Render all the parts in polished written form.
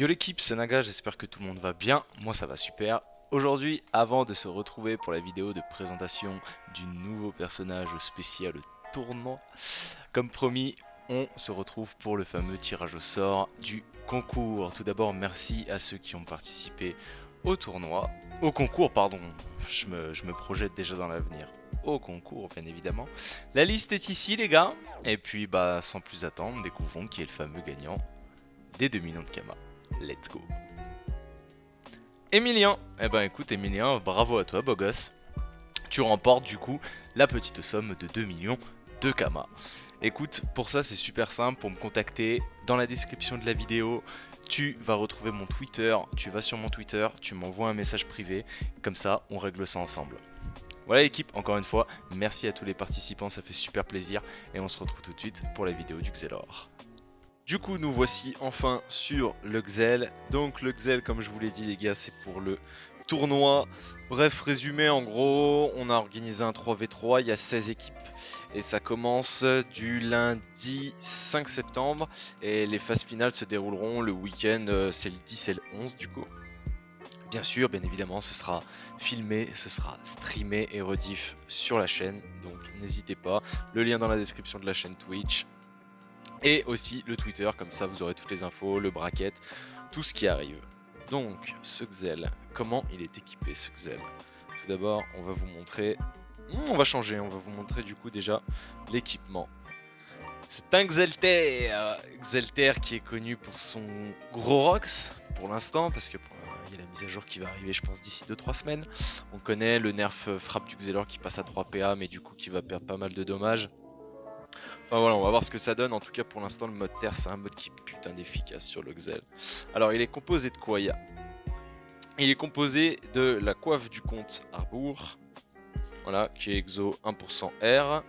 Yo l'équipe, c'est Naga, j'espère que tout le monde va bien, moi ça va super. Aujourd'hui, avant de se retrouver pour la vidéo de présentation du nouveau personnage spécial tournoi, comme promis, on se retrouve pour le fameux tirage au sort du concours. Tout d'abord, merci à ceux qui ont participé au tournoi, au concours, pardon, je me projette déjà dans l'avenir. Au concours, bien évidemment. La liste est ici, les gars. Et puis, bah, sans plus attendre, découvrons qui est le fameux gagnant des 2 millions de Kama. Let's go. Emilien. Eh ben écoute Emilien, bravo à toi beau gosse. Tu remportes du coup la petite somme de 2 millions de Kama. Écoute, pour ça c'est super simple, pour me contacter, dans la description de la vidéo, tu vas retrouver mon Twitter, tu vas sur mon Twitter, tu m'envoies un message privé, comme ça on règle ça ensemble. Voilà l'équipe, encore une fois, merci à tous les participants, ça fait super plaisir, et on se retrouve tout de suite pour la vidéo du Xelor. Du coup, nous voici enfin sur le Xel. Donc, le Xel, comme je vous l'ai dit, les gars, c'est pour le tournoi. Bref, résumé, en gros, on a organisé un 3v3. Il y a 16 équipes. Et ça commence du lundi 5 septembre. Et les phases finales se dérouleront le week-end, c'est le 10 et le 11 du coup. Bien sûr, bien évidemment, ce sera filmé, ce sera streamé et rediff sur la chaîne. Donc, n'hésitez pas. Le lien dans la description de la chaîne Twitch. Et aussi le Twitter, comme ça vous aurez toutes les infos, le bracket, tout ce qui arrive. Donc, ce Xel, comment il est équipé ce Xel? Tout d'abord, on va vous montrer... On va changer, on va vous montrer du coup déjà l'équipement. C'est un Xelter, Xelter qui est connu pour son gros Rox pour l'instant, parce que il y a la mise à jour qui va arriver je pense d'ici 2-3 semaines. On connaît le nerf frappe du Xelor qui passe à 3 PA, mais du coup qui va perdre pas mal de dommages. Enfin voilà, on va voir ce que ça donne. En tout cas, pour l'instant, le mode terre, c'est un mode qui est putain d'efficace sur le Xel. Alors, il est composé de quoi? Il est composé de la coiffe du comte Arbour, voilà, qui est exo 1% R.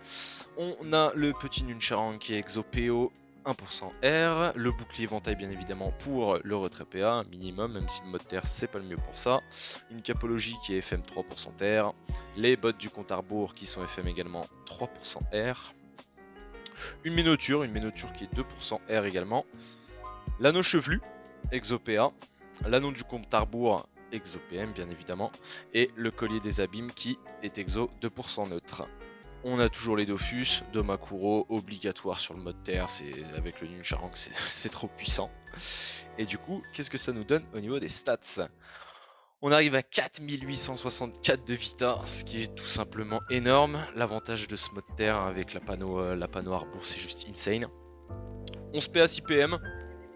On a le petit Nuncharang qui est exo PO 1% R. Le bouclier éventail, bien évidemment, pour le retrait PA, minimum, même si le mode terre, c'est pas le mieux pour ça. Une capologie qui est FM 3% R. Les bottes du comte Arbour qui sont FM également 3% R. Une ménoture qui est 2% R également. L'anneau chevelu, ExoPA. L'anneau du comte Arbour, ExoPM bien évidemment. Et le collier des abîmes qui est exo 2% neutre. On a toujours les Dofus, Domakuro, obligatoire sur le mode terre, avec le Nuncharang c'est trop puissant. Et du coup, qu'est-ce que ça nous donne au niveau des stats? On arrive à 4864 de Vita, ce qui est tout simplement énorme. L'avantage de ce mode terre avec la panneau Arbour, c'est juste insane. 11 PA 6 PM,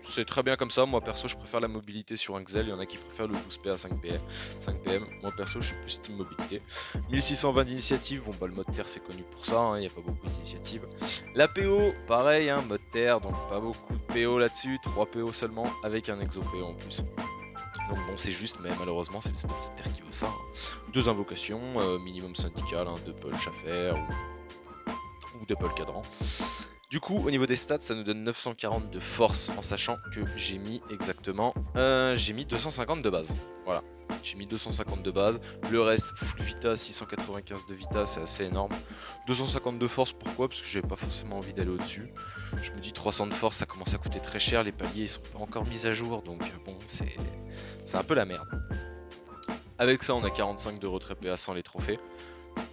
c'est très bien comme ça. Moi perso, je préfère la mobilité sur un Xel. Il y en a qui préfèrent le 12 PA 5 PM. Moi perso, je suis plus team mobilité. 1620 d'initiative. Bon, bah le mode terre, c'est connu pour ça. Il n'y a pas beaucoup d'initiatives. La PO, pareil, mode terre, donc pas beaucoup de PO là-dessus. 3 PO seulement avec un exo PO en plus. Donc bon, c'est juste, mais malheureusement c'est le stuff de terre qui veut ça. 2 invocations, minimum syndical, 2 punch à faire ou 2 pull cadran. Du coup, au niveau des stats, ça nous donne 940 de force, en sachant que j'ai mis exactement... j'ai mis 250 de base. Voilà, j'ai mis 250 de base. Le reste, full vita, 695 de vita, c'est assez énorme. 250 de force, pourquoi? Parce que j'avais pas forcément envie d'aller au-dessus. Je me dis 300 de force, ça commence à coûter très cher. Les paliers, ils sont pas encore mis à jour, donc bon, c'est un peu la merde. Avec ça, on a 45 de retrait PA sans les trophées.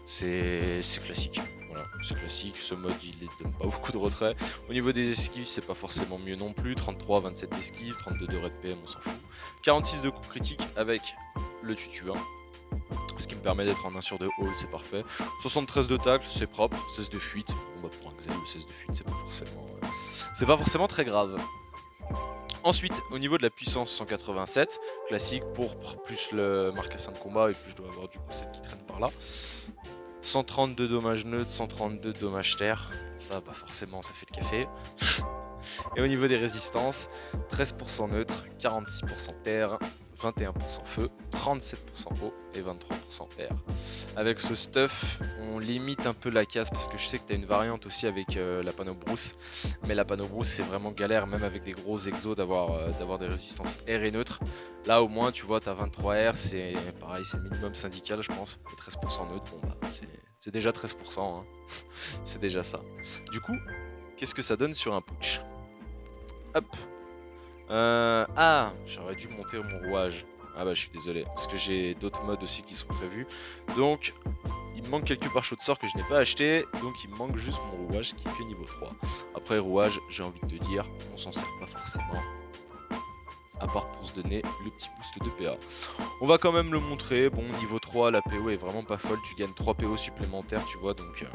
C'est classique. Voilà, c'est classique. Ce mode, il ne donne pas beaucoup de retrait. Au niveau des esquives, c'est pas forcément mieux non plus. 33, 27 d'esquive, 32 de raid PM, on s'en fout. 46 de coups critiques avec le tutu 1. Ce qui me permet d'être en 1 sur 2 haul, c'est parfait. 73 de tacle, c'est propre. 16 de fuite. Bon bah pour un Xel, le 16 de fuite, c'est pas forcément très grave. Ensuite, au niveau de la puissance 187, classique pour plus le marcassin de combat, et puis je dois avoir du coup celle qui traîne par là. 132 dommages neutres, 132 dommages terre, ça pas forcément ça fait le café. Et au niveau des résistances, 13% neutre, 46% terre, 21% feu, 37% eau et 23% air. Avec ce stuff, on limite un peu la casse parce que je sais que tu as une variante aussi avec la panneau brousse. Mais la panneau brousse, c'est vraiment galère, même avec des gros exos, d'avoir des résistances air et neutre. Là, au moins, tu vois, tu as 23 R, c'est pareil, c'est le minimum syndical, je pense. Et 13% neutre, bon bah, c'est déjà 13%, hein. C'est déjà ça. Du coup, qu'est-ce que ça donne sur un putsch? Hop, Ah, j'aurais dû monter mon rouage. Ah bah je suis désolé, parce que j'ai d'autres modes aussi qui sont prévus. Donc, il me manque quelques pare-chocs de sort que je n'ai pas acheté. Donc il me manque juste mon rouage qui est que niveau 3. Après rouage, j'ai envie de te dire, on s'en sert pas forcément. À part pour se donner le petit boost de PA. On va quand même le montrer. Bon, niveau 3, la PO est vraiment pas folle. Tu gagnes 3 PO supplémentaires, tu vois. Donc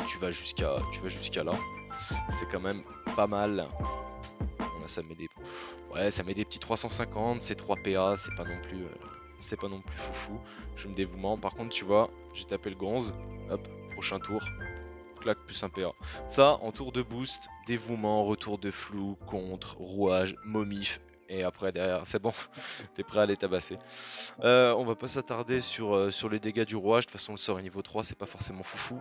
tu vas jusqu'à là. C'est quand même pas mal. Bon, là, ça met des... Ouais, ça met des petits 350. C'est 3 PA. C'est pas non plus... c'est pas non plus foufou. Je me dévouement. Par contre, tu vois, j'ai tapé le gonze. Hop, prochain tour. Clac, plus un PA. Ça, en tour de boost, dévouement, retour de flou, contre, rouage, momif. Et après, derrière, c'est bon. T'es prêt à les tabasser. On va pas s'attarder sur les dégâts du rouage. De toute façon, le sort est niveau 3, c'est pas forcément foufou.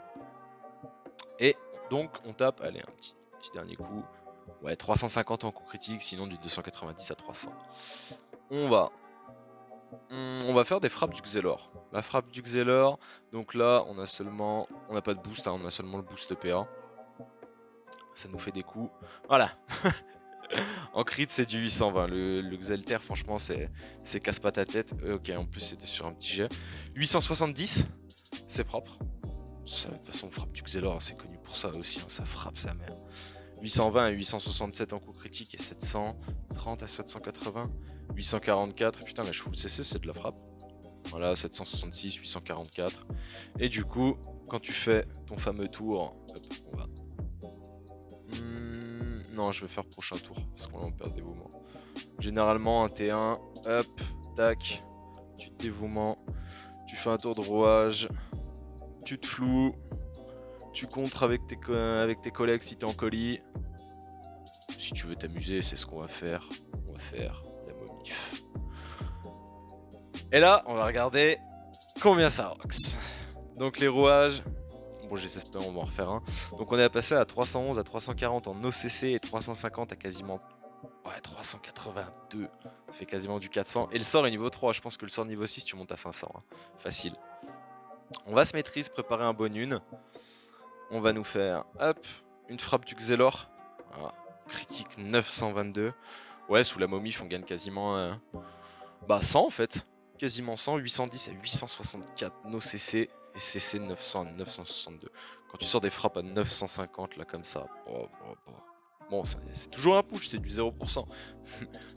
Et donc, on tape, allez, un petit dernier coup. Ouais, 350 en coup critique, sinon du 290 à 300. On va faire des frappes du Xelor. La frappe du Xelor, donc là, on n'a pas de boost, hein, on a seulement le boost PA. Ça nous fait des coups. Voilà. En crit, c'est du 820. Le Xelter, franchement, c'est casse pas ta tête. Ok, en plus, c'était sur un petit jet. 870, c'est propre. De toute façon, frappe du Xelor, c'est connu pour ça aussi. Hein, ça frappe sa mère. 820 et 867 en coup critique et 730 à 780. 844. Putain, là, je full CC, c'est de la frappe. Voilà, 766, 844. Et du coup, quand tu fais ton fameux tour, hop, on va. Non, je vais faire prochain tour parce qu'on en perd dévouement. Généralement, un T1, hop, tac, tu te dévouement, tu fais un tour de rouage, tu te floues, tu contres avec tes collègues si t'es en colis. Si tu veux t'amuser, c'est ce qu'on va faire. On va faire la momif. Et là, on va regarder combien ça rox. Donc les rouages. Bon, j'espère on va en refaire un. Donc on est passé à 311 à 340 en OCC et 350 à quasiment... Ouais, 382. Ça fait quasiment du 400. Et le sort est niveau 3. Je pense que le sort niveau 6, tu montes à 500. Hein. Facile. On va se maîtriser, préparer un bon une. On va nous faire, hop, une frappe du Xelor. Voilà. Critique 922. Ouais, sous la momif, on gagne quasiment 100 en fait. Quasiment 100, 810 à 864 no CC et CC 900 à 962. Quand tu sors des frappes à 950 là comme ça, bon, c'est toujours un push, c'est du 0%.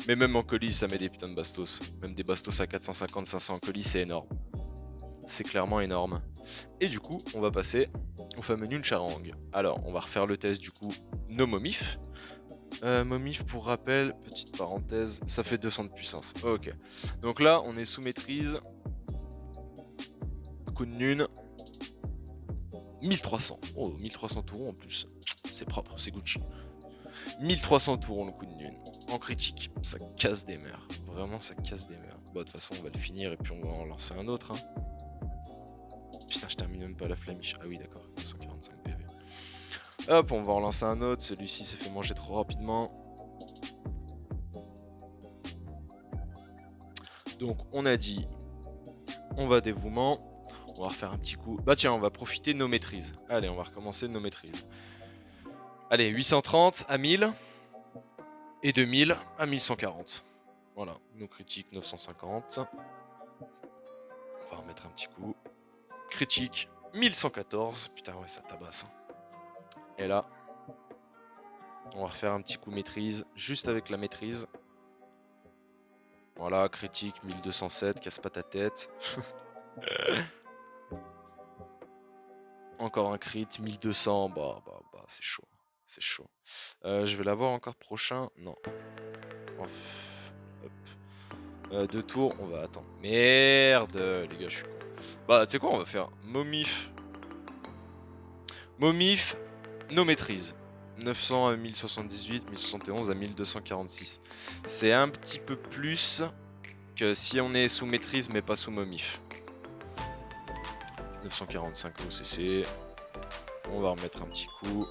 Mais même en colis, ça met des putains de bastos. Même des bastos à 450, 500 en colis, c'est énorme. C'est clairement énorme. Et du coup, on va passer au fameux Nuncharang. Alors, on va refaire le test du coup, no momif. Momif, pour rappel, petite parenthèse, ça fait 200 de puissance. Ok. Donc là, on est sous maîtrise. Coup de Nune. 1300. Oh, 1300 tourons en plus. C'est propre, c'est Gucci. 1300 tourons le coup de Nune. En critique, ça casse des mers. Vraiment, ça casse des mers. Bah, de toute façon, on va le finir et puis on va en lancer un autre. Hein. Putain, je termine même pas la flamiche. Ah oui, d'accord, 245 PV. Hop, on va en lancer un autre. Celui-ci s'est fait manger trop rapidement. Donc, on a dit, on va dévouement. On va refaire un petit coup. Bah tiens, on va profiter de nos maîtrises. Allez, on va recommencer de nos maîtrises. Allez, 830 à 1000. Et 2000 à 1140. Voilà, nos critiques 950. On va remettre un petit coup. Critique 1114. Putain, ouais, ça tabasse. Et là, on va refaire un petit coup maîtrise. Juste avec la maîtrise. Voilà, critique 1207. Casse pas ta tête. Encore un crit, 1200. Bah, c'est chaud. C'est chaud. Je vais l'avoir encore prochain. Non. Deux tours, on va attendre. Merde, les gars, je suis con. Bah, tu sais quoi, on va faire Momif. Momif, nos maîtrises. 900 à 1078, 1071 à 1246. C'est un petit peu plus que si on est sous maîtrise mais pas sous Momif. 945 OCC. On va remettre un petit coup.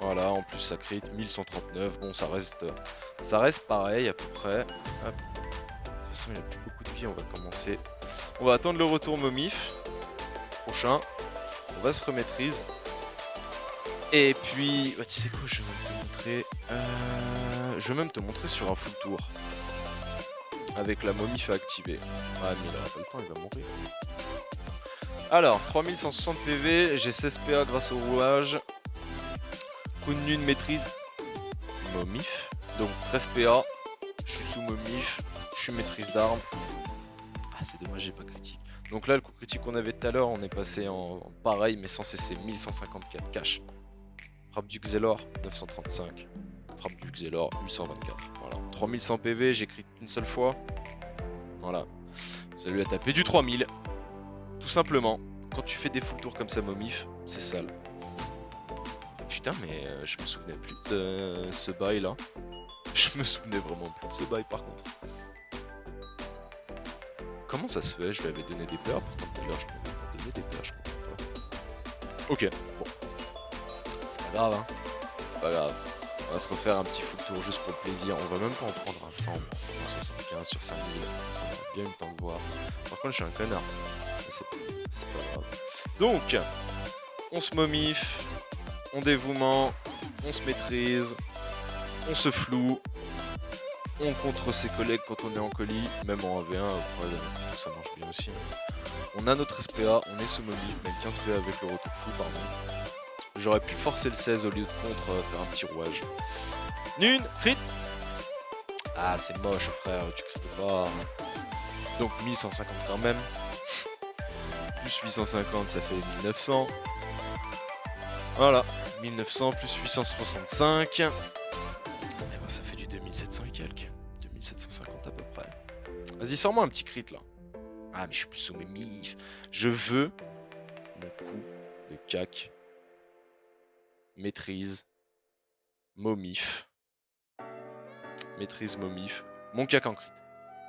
Voilà, en plus ça crit 1139. Bon, ça reste pareil à peu près. Hop. De toute façon, il n'y a plus beaucoup de vie. On va commencer. On va attendre le retour Momif. Prochain. On va se remaîtrise. Et puis, bah, tu sais quoi, je vais te montrer. Je vais même te montrer sur un full tour. Avec la momif à activer. Ah mais il aura pas le temps, il va mourir. Alors, 3160 PV, j'ai 16 PA grâce au rouage. Coup de nune maîtrise. Momif. Donc 13 PA. Je suis sous momif. Je suis maîtrise d'armes. Ah c'est dommage, j'ai pas critique. Donc là, le coup critique qu'on avait tout à l'heure, on est passé en pareil, mais sans CC, 1154 cash. Frappe du Xelor, 935. Frappe du Xelor, 824. Voilà. 3100 PV, j'écris une seule fois. Voilà. Ça lui a tapé du 3000. Tout simplement. Quand tu fais des full tours comme ça, momif, c'est sale. Putain, mais je me souvenais plus de ce bail là. Je me souvenais vraiment plus de ce bail par contre. Comment ça se fait? Je lui avais donné des PA, pourtant tout à l'heure je m'avais pas donné des PA, je comprends pas. Ok, bon. C'est pas grave, hein. C'est pas grave. On va se refaire un petit full tour juste pour le plaisir. On va même pas en prendre un 100, un 75 sur 5000. Ça va bien eu le temps de voir. Par contre, je suis un connard. Mais c'est pas grave. Donc, on se momif, on dévouement, on se maîtrise, on se floue, on contre ses collègues quand on est en colis, même en 1v1, ça marche bien aussi. On a notre SPA, on est sous momif, même 15 PA avec le retour flou, pardon. J'aurais pu forcer le 16 au lieu de contre, faire un petit rouage. Nune, crit. Ah, c'est moche, frère, tu crites pas. Donc 1150 quand même. Plus 850, ça fait 1900. Voilà, 1900 plus 865. Et ben, ça fait du 2700 et quelques. 2750 à peu près. Vas-y, sors-moi un petit crit là. Ah, mais je suis plus sous mes mifs. Je veux mon coup de cac. Maîtrise. Momif. Maîtrise momif. Mon cac en crit.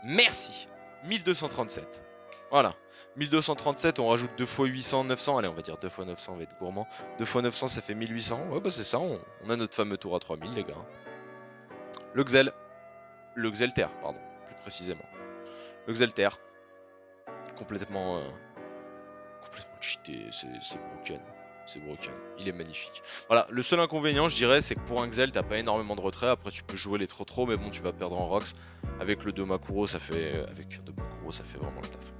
Merci. 1237. Voilà. 1237, on rajoute 2 fois 800, 900. Allez, on va dire 2 fois 900, on va être gourmand. 2 fois 900, ça fait 1800. Ouais, bah c'est ça, on a notre fameux tour à 3000, les gars. Le Xel. Le Xelter, pardon, plus précisément. Le Xelter. Complètement cheaté, c'est broken. C'est broken, il est magnifique. Voilà, le seul inconvénient, je dirais, c'est que pour un Xel, t'as pas énormément de retrait. Après, tu peux jouer les trop, mais bon, tu vas perdre en Rox. Avec le Domakuro, ça fait vraiment le taf.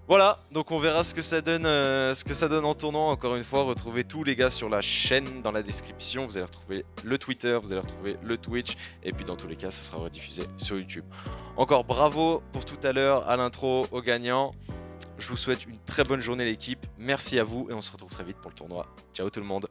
Voilà, donc on verra ce que ça donne en tournoi. Encore une fois, retrouvez tous les gars sur la chaîne dans la description. Vous allez retrouver le Twitter, vous allez retrouver le Twitch, et puis dans tous les cas, ça sera rediffusé sur YouTube. Encore bravo pour tout à l'heure, à l'intro, aux gagnants. Je vous souhaite une très bonne journée l'équipe. Merci à vous et on se retrouve très vite pour le tournoi. Ciao tout le monde.